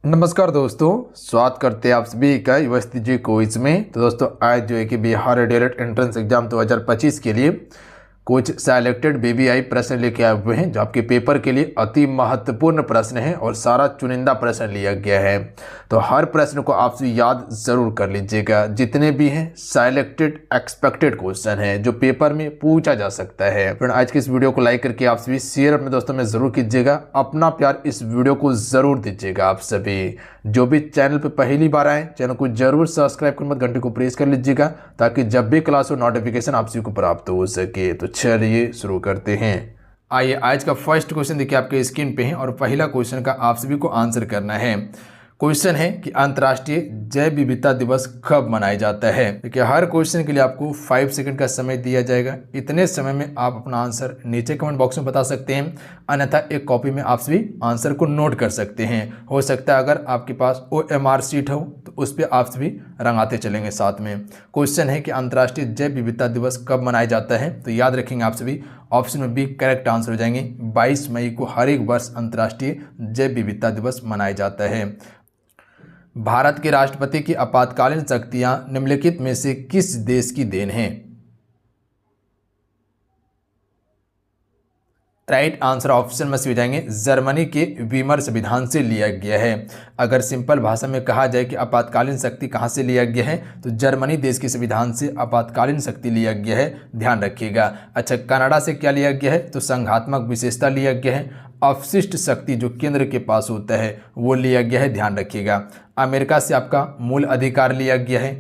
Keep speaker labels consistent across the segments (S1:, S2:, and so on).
S1: नमस्कार दोस्तों, स्वागत करते हैं आप सभी का यूएसटी जी क्विज में। तो दोस्तों आज जो है कि बिहार डीएलएड एंट्रेंस एग्जाम 2025 के लिए कुछ सेलेक्टेड बीबीआई प्रश्न लेके आए हुए हैं जो आपके पेपर के लिए अति महत्वपूर्ण प्रश्न है और सारा चुनिंदा प्रश्न लिया गया है। तो हर प्रश्न को आपसे याद जरूर कर लीजिएगा। जितने भी हैं सेलेक्टेड एक्सपेक्टेड क्वेश्चन है जो पेपर में पूछा जा सकता है। फ्रेंड आज की इस वीडियो को लाइक करके आप सभी शेयर अपने दोस्तों में जरूर कीजिएगा। अपना प्यार इस वीडियो को जरूर दीजिएगा। आप सभी जो भी चैनल पे पहली बार आए चैनल को जरूर सब्सक्राइब कर मत घंटे को प्रेस कर लीजिएगा ताकि जब भी क्लास हो नोटिफिकेशन आप सभी को प्राप्त हो सके। तो चलिए शुरू करते हैं। आइए आज का फर्स्ट क्वेश्चन देखिए आपके स्क्रीन पे है और पहला क्वेश्चन का आप सभी को आंसर करना है। क्वेश्चन है कि अंतर्राष्ट्रीय जैव विविधता दिवस कब मनाया जाता है। देखिए हर क्वेश्चन के लिए आपको 5 सेकंड का समय दिया जाएगा। इतने समय में आप अपना आंसर नीचे कमेंट बॉक्स में बता सकते हैं, अन्यथा एक कॉपी में आप सभी आंसर को नोट कर सकते हैं। हो सकता है अगर आपके पास OMR शीट हो तो उस पर आप सभी रंगाते चलेंगे साथ में। क्वेश्चन है कि अंतर्राष्ट्रीय जैव विविधता दिवस कब मनाया जाता है। तो याद रखेंगे आप सभी ऑप्शन में बी करेक्ट आंसर हो जाएंगे। 22 मई को हर एक वर्ष अंतर्राष्ट्रीय जैव विविधता दिवस मनाया जाता है। भारत के राष्ट्रपति की आपातकालीन शक्तियां निम्नलिखित में से किस देश की देन हैं। राइट आंसर ऑप्शन में से हो जाएंगे जर्मनी के वीमर संविधान से लिया गया है। अगर सिंपल भाषा में कहा जाए कि आपातकालीन शक्ति कहां से लिया गया है तो जर्मनी देश के संविधान से आपातकालीन शक्ति लिया गया है, ध्यान रखिएगा। अच्छा, कनाडा से क्या लिया गया है तो संघात्मक विशेषता लिया गया है। अवशिष्ट शक्ति जो केंद्र के पास होता है वो लिया गया है, ध्यान रखिएगा। अमेरिका से आपका मूल अधिकार लिया गया है।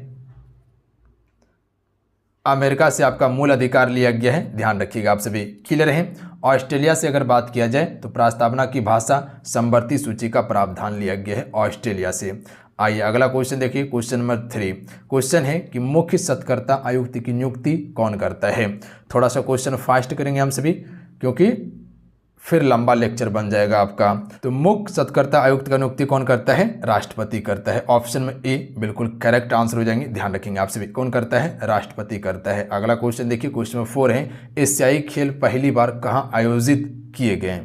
S1: अमेरिका से आपका मूल अधिकार लिया गया है, ध्यान रखिएगा। आप सभी क्लियर हैं। ऑस्ट्रेलिया से अगर बात किया जाए तो प्रस्तावना की भाषा समवर्ती सूची का प्रावधान लिया गया है ऑस्ट्रेलिया से। आइए अगला क्वेश्चन देखिए, क्वेश्चन नंबर 3। क्वेश्चन है कि मुख्य सत्कर्ता आयुक्त की नियुक्ति कौन करता है। थोड़ा सा क्वेश्चन फास्ट करेंगे हम सभी क्योंकि फिर लंबा लेक्चर बन जाएगा आपका। तो मुख्य सत्कर्ता आयुक्त का नियुक्ति कौन करता है, राष्ट्रपति करता है। ऑप्शन में ए बिल्कुल करेक्ट आंसर हो जाएंगे, ध्यान रखेंगे आप सभी। कौन करता है, राष्ट्रपति करता है। अगला क्वेश्चन देखिए, क्वेश्चन नंबर 4 है एशियाई खेल पहली बार कहाँ आयोजित किए गए।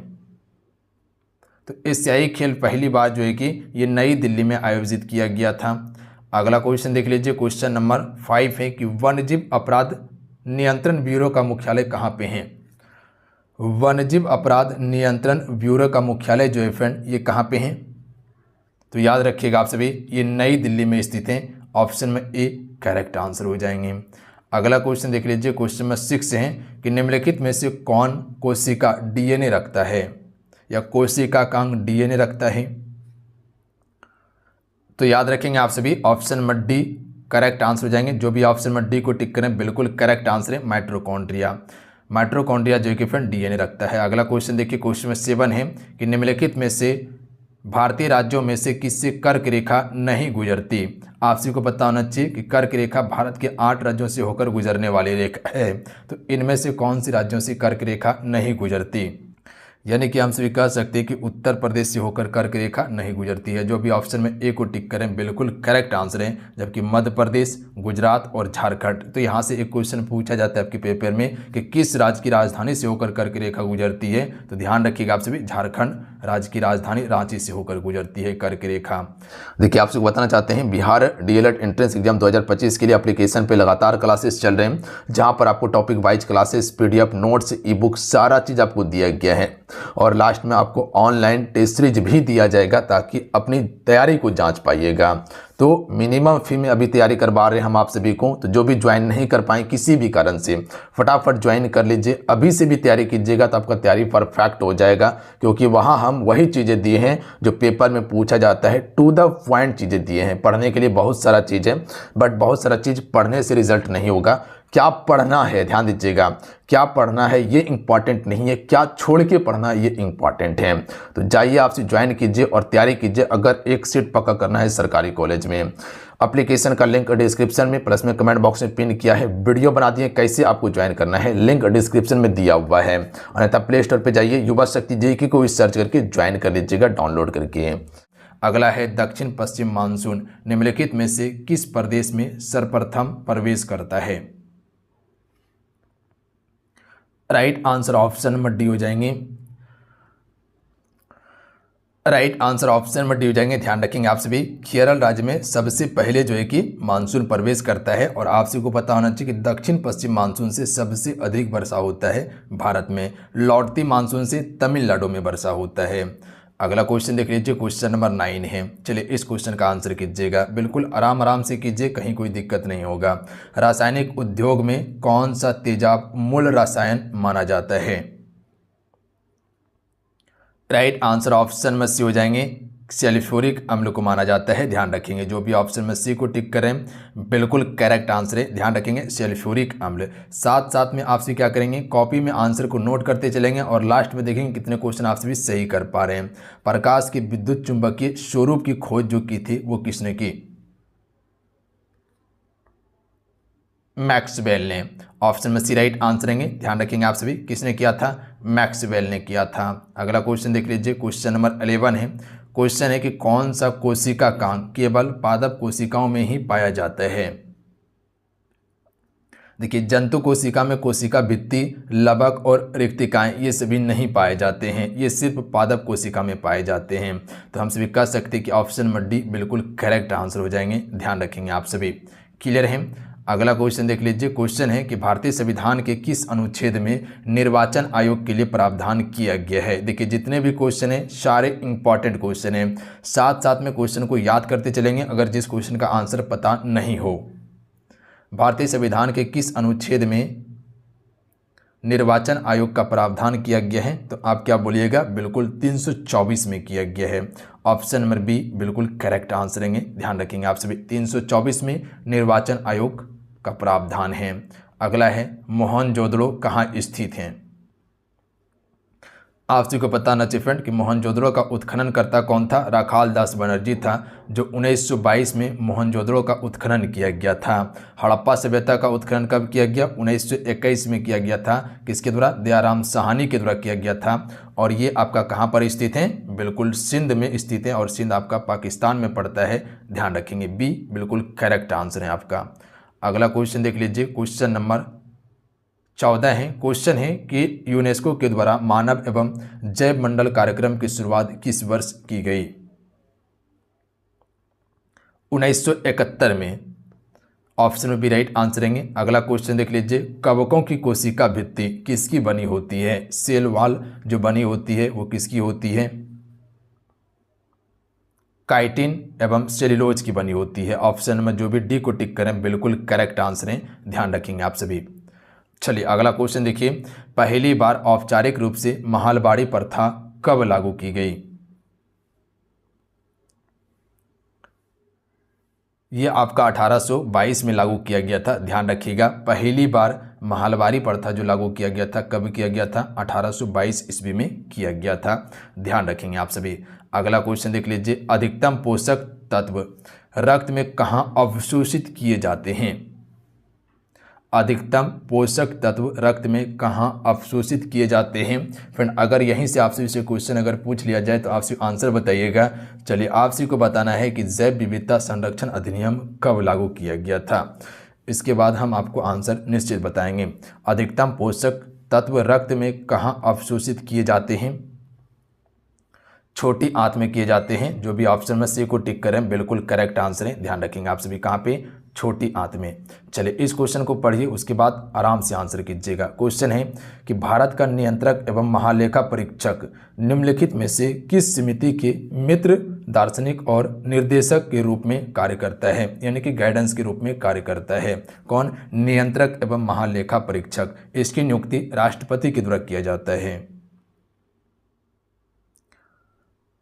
S1: तो एशियाई खेल पहली बार जो है कि ये नई दिल्ली में आयोजित किया गया था। अगला क्वेश्चन देख लीजिए, क्वेश्चन नंबर 5 है कि वन्यजीव अपराध नियंत्रण ब्यूरो का मुख्यालय कहाँ पे है। वन्यजीव अपराध नियंत्रण ब्यूरो का मुख्यालय जो है फ्रेंड ये कहाँ पे है। तो याद रखिएगा आप सभी ये नई दिल्ली में स्थित है। ऑप्शन में ए करेक्ट आंसर हो जाएंगे। अगला क्वेश्चन देख लीजिए, क्वेश्चन नंबर 6 है कि निम्नलिखित में से कौन कोशिका DNA रखता है या कोशिका का अंग DNA रखता है। तो याद रखेंगे आप सभी option number D correct answer हो जाएंगे। जो भी ऑप्शन नंबर डी को टिक करें बिल्कुल करेक्ट आंसर है, माइटोकॉन्ड्रिया। माइटोकॉन्ड्रिया जो कि फ्रेंड DNA रखता है। अगला क्वेश्चन देखिए, क्वेश्चन में 7 है कि निम्नलिखित में से भारतीय राज्यों में से किससे कर्क रेखा नहीं गुजरती। आप सभी को पता होना चाहिए कि कर्क रेखा भारत के 8 राज्यों से होकर गुजरने वाली रेखा है। तो इनमें से कौन सी राज्यों से कर्क रेखा नहीं गुजरती, यानी कि हम सभी कह सकते हैं कि उत्तर प्रदेश से होकर कर्क रेखा नहीं गुजरती है। जो भी ऑप्शन में ए को टिक करें बिल्कुल करेक्ट आंसर है। जबकि मध्य प्रदेश, गुजरात और झारखंड। तो यहाँ से एक क्वेश्चन पूछा जाता है आपके पेपर में कि किस राज्य की राजधानी से होकर कर्क रेखा गुजरती है। तो ध्यान रखिएगा आप सभी झारखंड राज्य की राजधानी रांची से होकर गुजरती है कर्क रेखा। देखिए आपसे बताना चाहते हैं बिहार डीएलएड एंट्रेंस एग्जाम 2025 के लिए एप्लीकेशन पे लगातार क्लासेस चल रहे हैं जहाँ पर आपको topic wise classes, PDF, notes, e-book सारा चीज़ आपको दिया गया है और लास्ट में आपको ऑनलाइन टेस्ट सीरीज भी दिया जाएगा ताकि अपनी तैयारी को जांच पाइएगा। तो मिनिमम फी में अभी तैयारी करवा रहे हैं हम आप सभी को। तो जो भी ज्वाइन नहीं कर पाए किसी भी कारण से फटाफट ज्वाइन कर लीजिए, अभी से भी तैयारी कीजिएगा तो आपका तैयारी परफेक्ट हो जाएगा। क्योंकि वहाँ हम वही चीज़ें दिए हैं जो पेपर में पूछा जाता है, टू द पॉइंट चीज़ें दिए हैं। पढ़ने के लिए बहुत सारा चीज़ है बट बहुत सारा चीज़ पढ़ने से रिजल्ट नहीं होगा। क्या पढ़ना है ध्यान दीजिएगा, क्या पढ़ना है ये इंपॉर्टेंट नहीं है, क्या छोड़ के पढ़ना है ये इंपॉर्टेंट है। तो जाइए आपसे ज्वाइन कीजिए और तैयारी कीजिए अगर एक सीट पक्का करना है सरकारी कॉलेज में। एप्लीकेशन का लिंक डिस्क्रिप्शन में प्लस में कमेंट बॉक्स में पिन किया है। वीडियो बना दिए कैसे आपको ज्वाइन करना है, लिंक डिस्क्रिप्शन में दिया हुआ है। अन्यथा प्ले स्टोर पर जाइए युवा शक्ति JEE को भी सर्च करके ज्वाइन कर लीजिएगा डाउनलोड करके। अगला है दक्षिण पश्चिम मानसून निम्नलिखित में से किस प्रदेश में सर्वप्रथम प्रवेश करता है। Right answer option number D हो जाएंगे। राइट आंसर ऑप्शन में डी हो जाएंगे। ध्यान रखेंगे आप सभी, केरल राज्य में सबसे पहले जो है कि मानसून प्रवेश करता है। और आप सभी को पता होना चाहिए कि दक्षिण पश्चिम मानसून से सबसे अधिक वर्षा होता है भारत में, लौटती मानसून से तमिलनाडु में वर्षा होता है। अगला क्वेश्चन देख लीजिए, क्वेश्चन नंबर 9 है। चलिए इस क्वेश्चन का आंसर कीजिएगा, बिल्कुल आराम आराम से कीजिए, कहीं कोई दिक्कत नहीं होगा। रासायनिक उद्योग में कौन सा तेजाब मूल रसायन माना जाता है? राइट आंसर ऑप्शन में सी हो जाएंगे, सल्फ्यूरिक अम्ल को माना जाता है। ध्यान रखेंगे, जो भी ऑप्शन में सी को टिक करें बिल्कुल करेक्ट आंसर है। ध्यान रखेंगे सल्फ्यूरिक अम्ल। साथ साथ में आपसे क्या करेंगे, कॉपी में आंसर को नोट करते चलेंगे और लास्ट में देखेंगे कितने क्वेश्चन आपसे भी सही कर पा रहे हैं। प्रकाश की विद्युत चुंबकीय स्वरूप की खोज जो की थी वो किसने की? मैक्सवेल ने। ऑप्शन में सी राइट आंसर रहेंगे। ध्यान रखेंगे आप सभी, किसने किया था? मैक्सवेल ने किया था। अगला क्वेश्चन देख लीजिए, क्वेश्चन नंबर 11 है। क्वेश्चन है कि कौन सा कोशिका कांग केवल पादप कोशिकाओं में ही पाया जाता है? देखिए, जंतु कोशिका में कोशिका भित्ति, लबक और रिक्तिकाएं ये सभी नहीं पाए जाते हैं, ये सिर्फ पादप कोशिका में पाए जाते हैं। तो हम सभी कह सकते हैं कि ऑप्शन नंबर डी बिल्कुल करेक्ट आंसर हो जाएंगे। ध्यान रखेंगे आप सभी, क्लियर है। अगला क्वेश्चन देख लीजिए, क्वेश्चन है कि भारतीय संविधान के किस अनुच्छेद में निर्वाचन आयोग के लिए प्रावधान किया गया है? देखिए, जितने भी क्वेश्चन हैं सारे इंपॉर्टेंट क्वेश्चन हैं, साथ साथ में क्वेश्चन को याद करते चलेंगे अगर जिस क्वेश्चन का आंसर पता नहीं हो। भारतीय संविधान के किस अनुच्छेद में निर्वाचन आयोग का प्रावधान किया गया है? तो आप क्या बोलिएगा, बिल्कुल 324 में किया गया है। ऑप्शन नंबर बी बिल्कुल करेक्ट आंसर रहेंगे। ध्यान रखेंगे आप सभी, 324 में निर्वाचन आयोग का प्रावधान है। अगला है, मोहनजोदड़ो कहाँ स्थित है? आप सभी को पता ना फ्रेंड कि मोहनजोदड़ो का उत्खनन करता कौन था? राखाल दास बनर्जी था, जो 1922 में मोहनजोदड़ो का उत्खनन किया गया था। हड़प्पा सभ्यता का उत्खनन कब किया गया? 1921 में किया गया था। किसके द्वारा? दयाराम साहनी के द्वारा किया गया था। और ये आपका कहाँ पर स्थित है? बिल्कुल सिंध में स्थित है, और सिंध आपका पाकिस्तान में पड़ता है। ध्यान रखेंगे, बी बिल्कुल करेक्ट आंसर है आपका। अगला क्वेश्चन देख लीजिए, क्वेश्चन नंबर 14 है। क्वेश्चन है कि यूनेस्को के द्वारा मानव एवं जैव मंडल कार्यक्रम की शुरुआत किस वर्ष की गई? 1971 में। ऑप्शन में भी राइट आंसर रहेंगे। अगला क्वेश्चन देख लीजिए, कवकों की कोशिका भित्ति किसकी बनी होती है? सेल वॉल जो बनी होती है वो किसकी होती है? काइटिन एवं सेल्यूलोज की बनी होती है। ऑप्शन में जो भी डी को टिक करें बिल्कुल करेक्ट आंसर है। ध्यान रखेंगे आप सभी। चलिए अगला क्वेश्चन देखिए, पहली बार औपचारिक रूप से महलबाड़ी प्रथा कब लागू की गई? ये आपका 1822 में लागू किया गया था। ध्यान रखिएगा, पहली बार महलबाड़ी प्रथा जो लागू किया गया था कब किया गया था? 1822 ईस्वी में किया गया था। ध्यान रखेंगे आप सभी। अगला क्वेश्चन देख लीजिए, अधिकतम पोषक तत्व रक्त में कहाँ अवशोषित किए जाते हैं? अधिकतम पोषक तत्व रक्त में कहाँ अवशोषित किए जाते हैं? फ्रेंड, अगर यहीं से आपसे इसे क्वेश्चन अगर पूछ लिया जाए तो आपसे आंसर बताइएगा। चलिए आपसे को बताना है कि जैव विविधता संरक्षण अधिनियम कब लागू किया गया था। इसके बाद हम आपको आंसर निश्चित बताएंगे। अधिकतम पोषक तत्व रक्त में कहाँ अवशोषित किए जाते हैं? छोटी आंत में किए जाते हैं। जो भी ऑप्शन में सी को टिक करें बिल्कुल करेक्ट आंसर है। ध्यान रखेंगे आप सभी, कहाँ पे? छोटी आंत में। चलिए इस क्वेश्चन को पढ़िए, उसके बाद आराम से आंसर कीजिएगा। क्वेश्चन है कि भारत का नियंत्रक एवं महालेखा परीक्षक निम्नलिखित में से किस समिति के मित्र दार्शनिक और निर्देशक के रूप में कार्य करता है? यानी कि गाइडेंस के रूप में कार्य करता है। कौन? नियंत्रक एवं महालेखा परीक्षक। इसकी नियुक्ति राष्ट्रपति के द्वारा किया जाता है।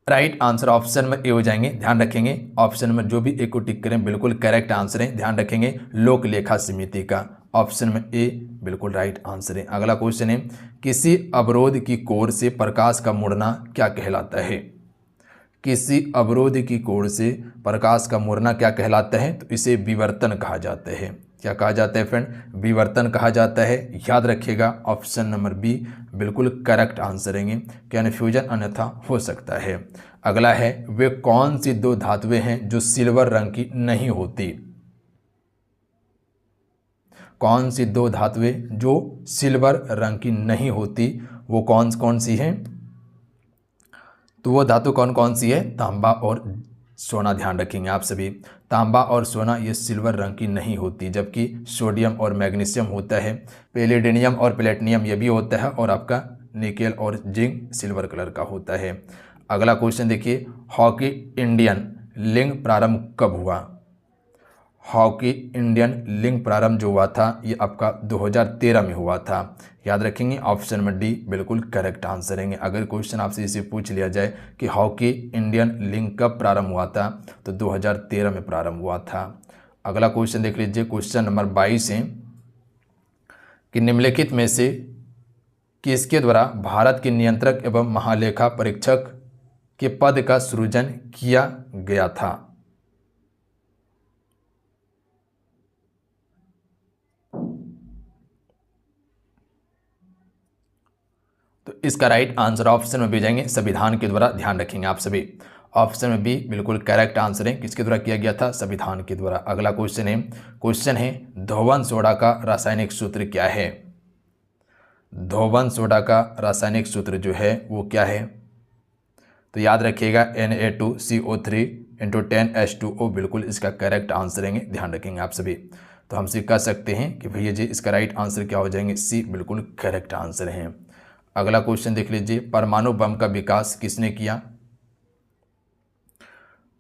S1: राइट आंसर ऑप्शन में ए हो जाएंगे। ध्यान रखेंगे, ऑप्शन में जो भी ए को टिक करें बिल्कुल करेक्ट आंसर है। ध्यान रखेंगे, लोक लेखा समिति का। ऑप्शन में ए बिल्कुल राइट आंसर है। अगला क्वेश्चन है, किसी अवरोध की कोर से प्रकाश का मुड़ना क्या कहलाता है? किसी अवरोध की कोर से प्रकाश का मुड़ना क्या कहलाता है? तो इसे विवर्तन कहा जाता है। क्या कहा जाता है फ्रेंड? विवर्तन कहा जाता है। याद रखिएगा, ऑप्शन नंबर बी बिल्कुल करेक्ट आंसर रहेंगे। कन्फ्यूजन अन्यथा हो सकता है। अगला है, वे कौन सी दो धातुएं हैं जो सिल्वर रंग की नहीं होती? कौन सी दो धातुएं जो सिल्वर रंग की नहीं होती, वो कौन कौन सी हैं? तो वो धातु कौन कौन सी है? तांबा और सोना। ध्यान रखेंगे आप सभी, तांबा और सोना ये सिल्वर रंग की नहीं होती, जबकि सोडियम और मैग्नीशियम होता है, पैलेडियम और प्लेटिनियम ये भी होता है, और आपका निकेल और जिंक सिल्वर कलर का होता है। अगला क्वेश्चन देखिए, हॉकी इंडियन लिंग प्रारंभ कब हुआ? हॉकी इंडियन लिंग प्रारंभ जो हुआ था ये आपका 2013 में हुआ था। याद रखेंगे, ऑप्शन में डी बिल्कुल करेक्ट आंसर है। अगर क्वेश्चन आपसे इसे पूछ लिया जाए कि हॉकी इंडियन लिंग कब प्रारंभ हुआ था, तो 2013 में प्रारंभ हुआ था। अगला क्वेश्चन देख लीजिए, क्वेश्चन नंबर 22 है कि निम्नलिखित में से किसके द्वारा भारत के नियंत्रक एवं महालेखा परीक्षक के पद का सृजन किया गया था? तो इसका राइट आंसर ऑप्शन में भेजेंगे संविधान के द्वारा। ध्यान रखेंगे आप सभी, ऑप्शन में बी बिल्कुल करेक्ट आंसर है। किसके द्वारा किया गया था? संविधान के द्वारा। अगला क्वेश्चन है धोवन सोडा का रासायनिक सूत्र क्या है? धोवन सोडा का रासायनिक सूत्र जो है वो क्या है? तो याद रखिएगा Na2CO3 × 10H2O बिल्कुल इसका करेक्ट आंसर है। ध्यान रखेंगे आप सभी। तो हमसे कह सकते हैं कि भैया जी इसका राइट आंसर क्या हो जाएंगे? सी बिल्कुल करेक्ट आंसर है। अगला क्वेश्चन देख लीजिए, परमाणु बम का विकास किसने किया?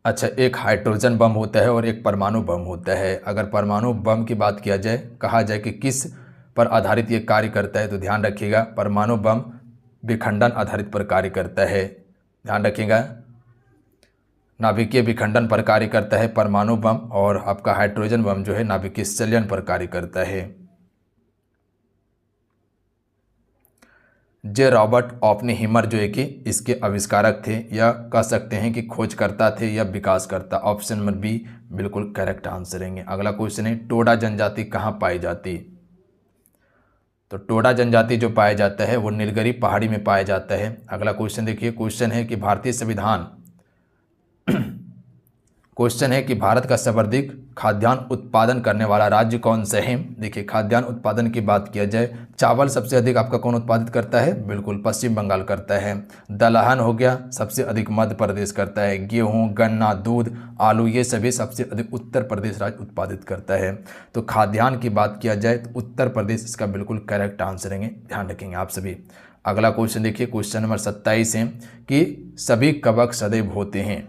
S1: अच्छा, एक हाइड्रोजन बम होता है और एक परमाणु बम होता है। अगर परमाणु बम की बात किया जाए, कहा जाए कि किस पर आधारित ये कार्य करता है, तो ध्यान रखिएगा परमाणु बम विखंडन आधारित पर कार्य करता है। ध्यान रखिएगा, नाभिकीय विखंडन पर कार्य करता है परमाणु बम, और आपका हाइड्रोजन बम जो है नाभिकीय संलयन पर कार्य करता है। जे रॉबर्ट ओपेनहाइमर जो है कि इसके आविष्कारक थे, या कह सकते हैं कि खोजकर्ता थे या विकासकर्ता। ऑप्शन नंबर बी बिल्कुल करेक्ट आंसर है। अगला क्वेश्चन है टोडा जनजाति कहाँ पाई जाती? तो टोडा जनजाति जो पाया जाता है वो नीलगिरी पहाड़ी में पाया जाता है। अगला क्वेश्चन देखिए, क्वेश्चन है कि भारत का सर्वाधिक खाद्यान्न उत्पादन करने वाला राज्य कौन सा है? देखिए, खाद्यान्न उत्पादन की बात किया जाए, चावल सबसे अधिक आपका कौन उत्पादित करता है? बिल्कुल पश्चिम बंगाल करता है। दलहन हो गया, सबसे अधिक मध्य प्रदेश करता है। गेहूं, गन्ना, दूध, आलू ये सभी सबसे अधिक उत्तर प्रदेश राज्य उत्पादित करता है। तो खाद्यान्न की बात किया जाए तो उत्तर प्रदेश इसका बिल्कुल करेक्ट आंसर है। ध्यान रखेंगे आप सभी। अगला क्वेश्चन देखिए, क्वेश्चन नंबर 27 है कि सभी कवक सदैव होते हैं?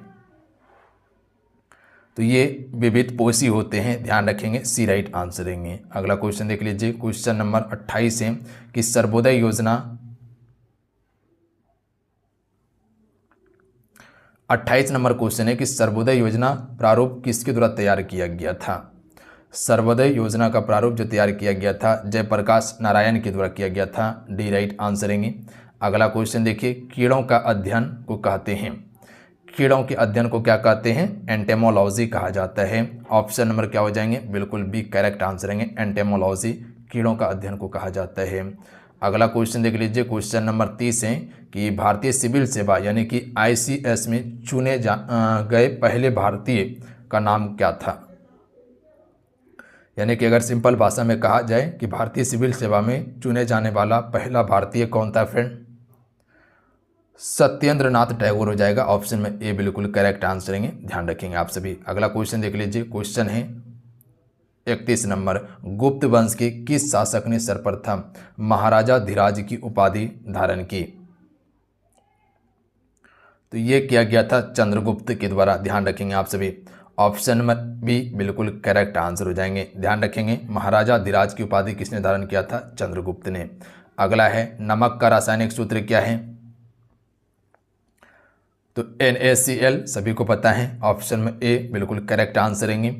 S1: तो ये विविध पोषी होते हैं। ध्यान रखेंगे, सी राइट आंसर देंगे। अगला क्वेश्चन देख लीजिए, क्वेश्चन नंबर 28 है कि सर्वोदय योजना 28 नंबर क्वेश्चन है कि सर्वोदय योजना प्रारूप किसके द्वारा तैयार किया गया था? सर्वोदय योजना का प्रारूप जो तैयार किया गया था जयप्रकाश नारायण के द्वारा किया गया था। डी राइट आंसर देंगे। अगला क्वेश्चन देखिए, कीड़ों का अध्ययन को कहते हैं? कीड़ों के अध्ययन को क्या कहते हैं? एंटेमोलॉजी कहा जाता है। ऑप्शन नंबर क्या हो जाएंगे? बिल्कुल बी करेक्ट आंसर है। एंटेमोलॉजी कीड़ों का अध्ययन को कहा जाता है। अगला क्वेश्चन देख लीजिए, क्वेश्चन नंबर 30 है कि भारतीय सिविल सेवा यानी कि ICS में चुने गए पहले भारतीय का नाम क्या था? यानी कि अगर सिंपल भाषा में कहा जाए कि भारतीय सिविल सेवा में चुने जाने वाला पहला भारतीय कौन था फ्रेंड? सत्येंद्र नाथ टैगोर हो जाएगा। ऑप्शन में ए बिल्कुल करेक्ट आंसर है। ध्यान रखेंगे आप सभी। अगला क्वेश्चन देख लीजिए, क्वेश्चन है 31 नंबर, गुप्त वंश के किस शासक ने सर्वप्रथम महाराजा धीराज की उपाधि धारण की? तो ये किया गया था चंद्रगुप्त के द्वारा। ध्यान रखेंगे आप सभी। ऑप्शन नंबर बी बिल्कुल करेक्ट आंसर हो जाएंगे। ध्यान रखेंगे, महाराजा धीराज की उपाधि किसने धारण किया था? चंद्रगुप्त ने। अगला है नमक का रासायनिक सूत्र क्या है? तो NaCl सभी को पता है। ऑप्शन में ए बिल्कुल करेक्ट आंसर है।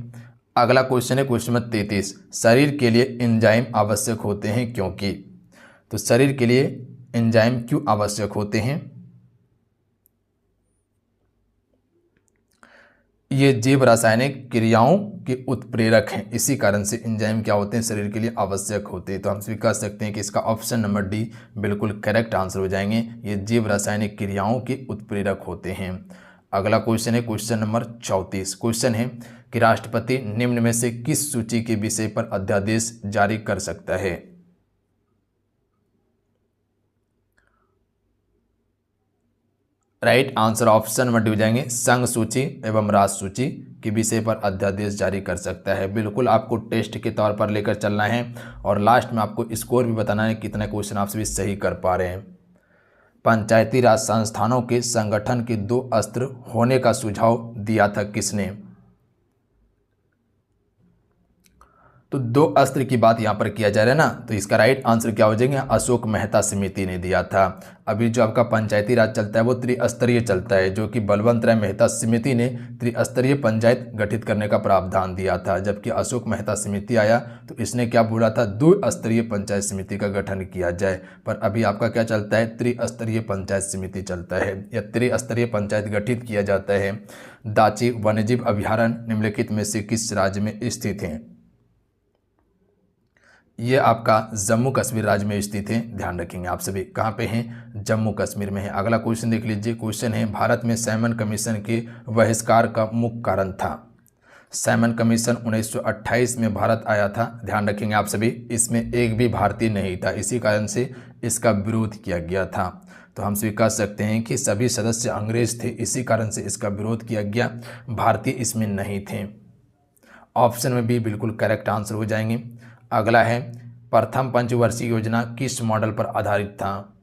S1: अगला क्वेश्चन है क्वेश्चन नंबर 33, शरीर के लिए एंजाइम आवश्यक होते हैं क्योंकि? तो शरीर के लिए एंजाइम क्यों आवश्यक होते हैं? ये जीव रासायनिक क्रियाओं के उत्प्रेरक हैं, इसी कारण से एंजाइम क्या होते हैं? शरीर के लिए आवश्यक होते हैं। तो हम स्वीकार सकते हैं कि इसका ऑप्शन नंबर डी बिल्कुल करेक्ट आंसर हो जाएंगे। ये जीव रासायनिक क्रियाओं के उत्प्रेरक होते हैं। अगला क्वेश्चन है क्वेश्चन नंबर 34। क्वेश्चन है कि राष्ट्रपति निम्न में से किस सूची के विषय पर अध्यादेश जारी कर सकता है? राइट आंसर ऑप्शन में डी हो जाएंगे, संघ सूची एवं राज सूची के विषय पर अध्यादेश जारी कर सकता है। बिल्कुल आपको टेस्ट के तौर पर लेकर चलना है और लास्ट में आपको स्कोर भी बताना है कितने क्वेश्चन आप सभी सही कर पा रहे हैं। पंचायती राज संस्थानों के संगठन के 2 स्तर होने का सुझाव दिया था किसने? तो 2 अस्त्र की बात यहाँ पर किया जा रहा है ना, तो इसका राइट आंसर क्या हो जाएगा? अशोक मेहता समिति ने दिया था। अभी जो आपका पंचायती राज चलता है वो त्रिस्तरीय चलता है, जो कि बलवंत राय मेहता समिति ने त्रिस्तरीय पंचायत गठित करने का प्रावधान दिया था, जबकि अशोक मेहता समिति आया तो इसने क्या बोला था? 2 स्तरीय पंचायत समिति का गठन किया जाए। पर अभी आपका क्या चलता है? त्रिस्तरीय पंचायत समिति चलता है या त्रिस्तरीय पंचायत गठित किया जाता है। दाची वन्यजीव अभयारण्य निम्नलिखित में से किस राज्य में स्थित है? ये आपका जम्मू कश्मीर राज्य में स्थित है, ध्यान रखेंगे आप सभी। कहाँ पे हैं? जम्मू कश्मीर में है। अगला क्वेश्चन देख लीजिए। क्वेश्चन है, भारत में सैमन कमीशन के बहिष्कार का मुख्य कारण था। सैमन कमीशन 1928 में भारत आया था, ध्यान रखेंगे आप सभी। इसमें एक भी भारतीय नहीं था, इसी कारण से इसका विरोध किया गया था। तो हम सभी कह सकते हैं कि सभी सदस्य अंग्रेज थे, इसी कारण से इसका विरोध किया गया, भारतीय इसमें नहीं थे। ऑप्शन में भी बिल्कुल करेक्ट आंसर हो जाएंगे। अगला है, प्रथम पंचवर्षीय योजना किस मॉडल पर आधारित था?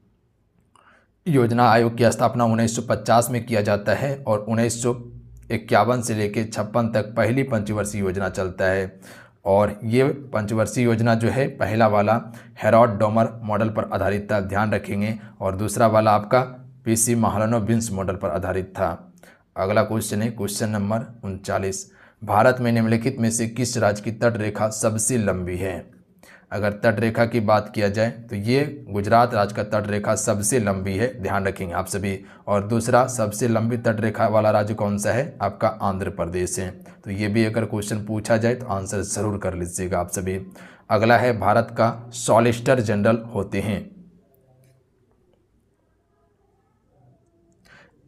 S1: योजना आयोग की स्थापना 1950 में किया जाता है और 1951 से लेकर 56 तक पहली पंचवर्षीय योजना चलता है। और ये पंचवर्षीय योजना जो है, पहला वाला हेरोड डोमर मॉडल पर आधारित था, ध्यान रखेंगे, और दूसरा वाला आपका पीसी महालनोबिस मॉडल पर आधारित था। अगला क्वेश्चन है क्वेश्चन नंबर 39। भारत में निम्नलिखित में से किस राज्य की तट रेखा सबसे लंबी है? अगर तट रेखा की बात किया जाए तो ये गुजरात राज्य का तट रेखा सबसे लंबी है, ध्यान रखेंगे आप सभी। और दूसरा सबसे लंबी तट रेखा वाला राज्य कौन सा है? आपका आंध्र प्रदेश है। तो ये भी अगर क्वेश्चन पूछा जाए तो आंसर ज़रूर कर लीजिएगा आप सभी। अगला है, भारत का सॉलिसिटर जनरल होते हैं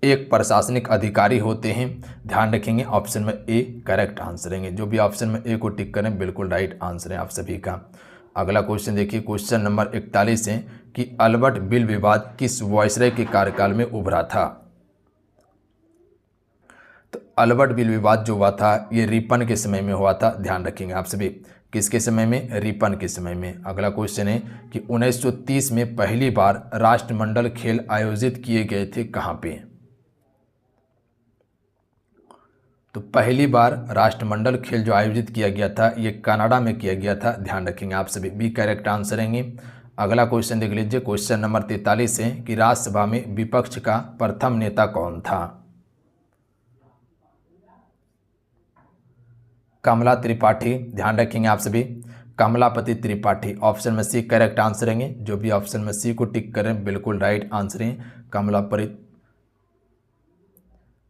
S1: एक प्रशासनिक अधिकारी होते हैं, ध्यान रखेंगे। ऑप्शन में ए करेक्ट आंसर रहेंगे। जो भी ऑप्शन में ए को टिक करें बिल्कुल राइट आंसर है आप सभी का। अगला क्वेश्चन देखिए, क्वेश्चन नंबर 41 है कि अल्बर्ट बिल विवाद किस वायसराय के कार्यकाल में उभरा था? तो अल्बर्ट बिल विवाद जो हुआ था ये रिपन के समय में हुआ था, ध्यान रखेंगे आप सभी। किसके समय में? रिपन के समय में। अगला क्वेश्चन है कि 1930 में पहली बार राष्ट्रमंडल खेल आयोजित किए गए थे कहाँ पे? तो पहली बार राष्ट्रमंडल खेल जो आयोजित किया गया था ये कनाडा में किया गया था, ध्यान रखेंगे आप सभी। बी करेक्ट आंसर रहेंगे। अगला क्वेश्चन देख लीजिए, क्वेश्चन नंबर 43 है कि राज्यसभा में विपक्ष का प्रथम नेता कौन था? कमला त्रिपाठी, ध्यान रखेंगे आप सभी। कमलापति त्रिपाठी, ऑप्शन में सी करेक्ट आंसर रहेंगे। जो भी ऑप्शन में सी को टिक करें बिल्कुल राइट आंसर है,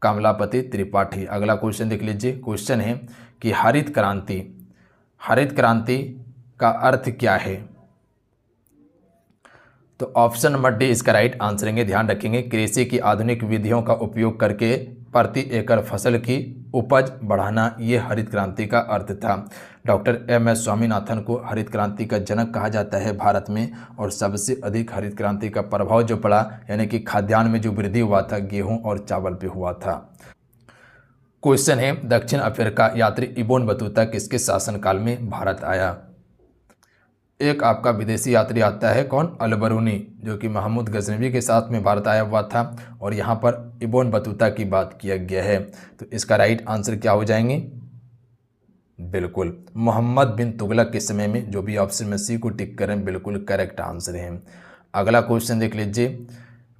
S1: कमलापति त्रिपाठी। अगला क्वेश्चन देख लीजिए, क्वेश्चन है कि हरित क्रांति का अर्थ क्या है? तो ऑप्शन नंबर डी इसका राइट आंसर रहेंगे, ध्यान रखेंगे। कृषि की आधुनिक विधियों का उपयोग करके प्रति एकड़ फसल की उपज बढ़ाना, ये हरित क्रांति का अर्थ था। Doctor MS. स्वामीनाथन को हरित क्रांति का जनक कहा जाता है भारत में, और सबसे अधिक हरित क्रांति का प्रभाव जो पड़ा यानी कि खाद्यान्न में जो वृद्धि हुआ था गेहूं और चावल पे हुआ था। क्वेश्चन है, दक्षिण अफ्रीका यात्री इबोन बतूता किसके शासनकाल में भारत आया? एक आपका विदेशी यात्री आता है, कौन? अलबरूनी, जो कि महमूद गजनवी के साथ में भारत आया हुआ था, और यहाँ पर इबोन बतूता की बात किया गया है। तो इसका राइट आंसर क्या हो जाएंगे? बिल्कुल मोहम्मद बिन तुगलक के समय में। जो भी ऑप्शन में सी को टिक करें बिल्कुल करेक्ट आंसर है। अगला क्वेश्चन देख लीजिए,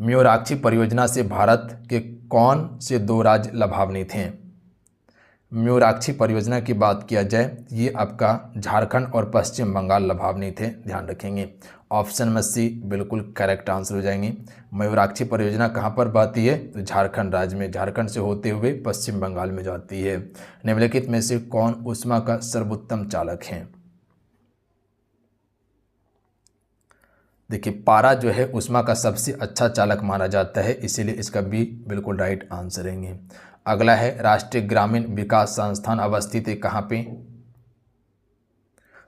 S1: मयूराक्षी परियोजना से भारत के कौन से 2 राज्य लाभान्वित हैं? मयूराक्षी परियोजना की बात किया जाए ये आपका झारखंड और पश्चिम बंगाल लाभान्वित थे, ध्यान रखेंगे। ऑप्शन में सी बिल्कुल करेक्ट आंसर हो जाएंगे। मयूराक्षी परियोजना कहाँ पर बहती है? तो झारखंड राज्य में, झारखंड से होते हुए पश्चिम बंगाल में जाती है। निम्नलिखित में से कौन उष्मा का सर्वोत्तम चालक है? देखिए, पारा जो है उष्मा का सबसे अच्छा चालक माना जाता है, इसीलिए इसका बी बिल्कुल राइट आंसर रहेंगे। अगला है, राष्ट्रीय ग्रामीण विकास संस्थान अवस्थित है कहाँ पे?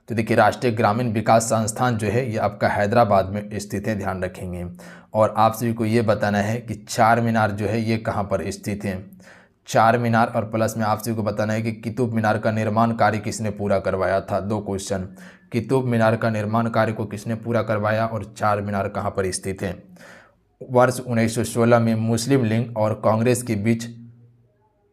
S1: तो देखिए राष्ट्रीय ग्रामीण विकास संस्थान जो है ये आपका हैदराबाद में स्थित है, ध्यान रखेंगे। और आप सभी को ये बताना है कि चार मीनार जो है ये कहाँ पर स्थित है। चार मीनार और प्लस में आप सभी को बताना है कि कुतुब मीनार का निर्माण कार्य किसने पूरा करवाया था। दो क्वेश्चन, कुतुब मीनार का निर्माण कार्य को किसने पूरा करवाया और चार मीनार कहाँ पर स्थित है। वर्ष 1916 में मुस्लिम लीग और कांग्रेस के बीच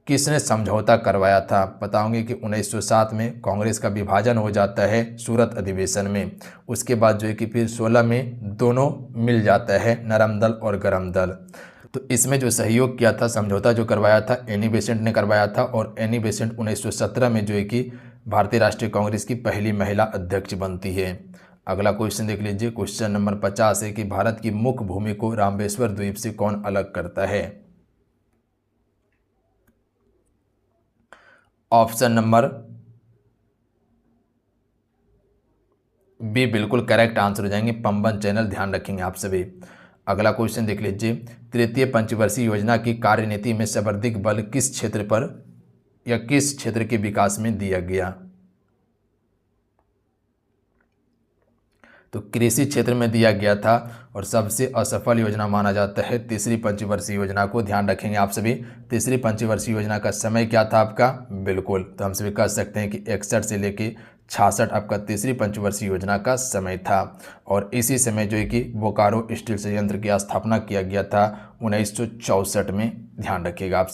S1: किसने समझौता करवाया था। बताऊंगे कि 1907 में कांग्रेस का विभाजन हो जाता है सूरत अधिवेशन में। उसके बाद जो है कि फिर 16 में दोनों मिल जाता है, नरम दल और गरम दल। तो इसमें जो सहयोग किया था, समझौता जो करवाया था, एनी बेसेंट ने करवाया था। और एनी बेसेंट 1917 में जो है कि भारतीय राष्ट्रीय कांग्रेस की पहली महिला अध्यक्ष बनती है। अगला क्वेश्चन देख लीजिए, क्वेश्चन नंबर 50 है कि भारत की मुख्य भूमि को रामेश्वर द्वीप से कौन अलग करता है। ऑप्शन नंबर बी बिल्कुल करेक्ट आंसर हो जाएंगे, पंबन चैनल, ध्यान रखेंगे आप सभी। अगला क्वेश्चन देख लीजिए, तृतीय पंचवर्षीय योजना की कार्यनीति में सर्वाधिक बल किस क्षेत्र पर या किस क्षेत्र के विकास में दिया गया। तो कृषि क्षेत्र में दिया गया था और सबसे असफल योजना माना जाता है तीसरी पंचवर्षीय योजना को, ध्यान रखेंगे आप सभी। तीसरी पंचवर्षीय योजना का समय क्या था आपका, बिल्कुल, तो हम सभी कह सकते हैं कि 61 से लेके 66 आपका तीसरी पंचवर्षीय योजना का समय था। और इसी समय जो है कि बोकारो स्टील संयंत्र की स्थापना किया गया था 1964 में, ध्यान रखिएगा आप।